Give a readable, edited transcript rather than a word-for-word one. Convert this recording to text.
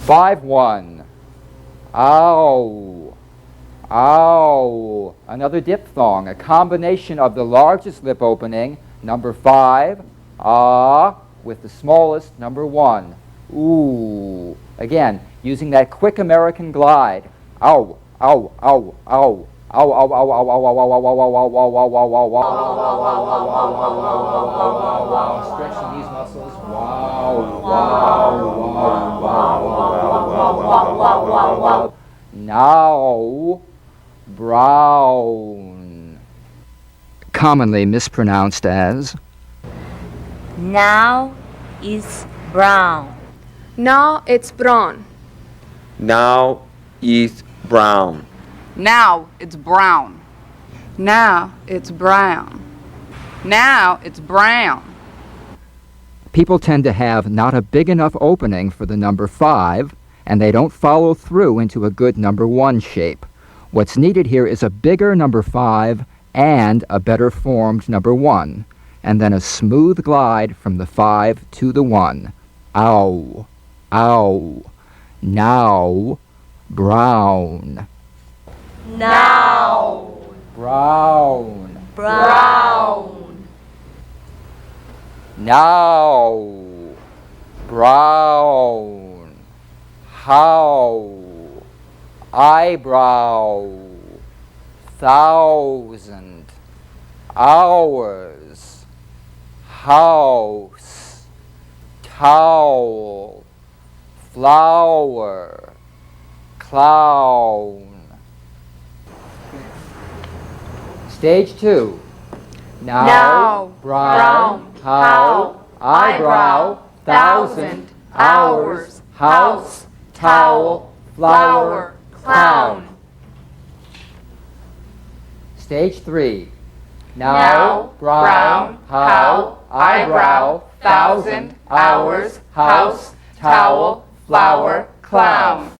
5-1. Ow. Ow. Another diphthong, a combination of the largest lip opening, number 5, with the smallest, number 1. Ooh. Again, using that quick American glide. Ow, ow, ow, ow. Ow, ow, ow, ow, ow, ow, ow, ow, ow, ow, ow, ow, ow, ow. Stretching these muscles. Wow, wow, wow, wow, wow. Now, brown. Commonly mispronounced as Now is brown. Now it's brown. Now is brown. Now it's brown. Now it's brown. Now it's brown. People tend to have not a big enough opening for the number 5, and they don't follow through into a good number 1 shape. What's needed here is a bigger number 5 and a better formed number 1, and then a smooth glide from the 5 to the 1. Ow, ow. Now, brown. Now, Brown. brown. Now, brown. How, eyebrow, 1,000, hours, house, towel, flower, clown. Stage 2. Now, brown, how, eyebrow, 1,000, hours, house, towel, flower, clown. Stage 3. Now, brown, how, eyebrow, 1,000, hours, house, towel, flower, clown.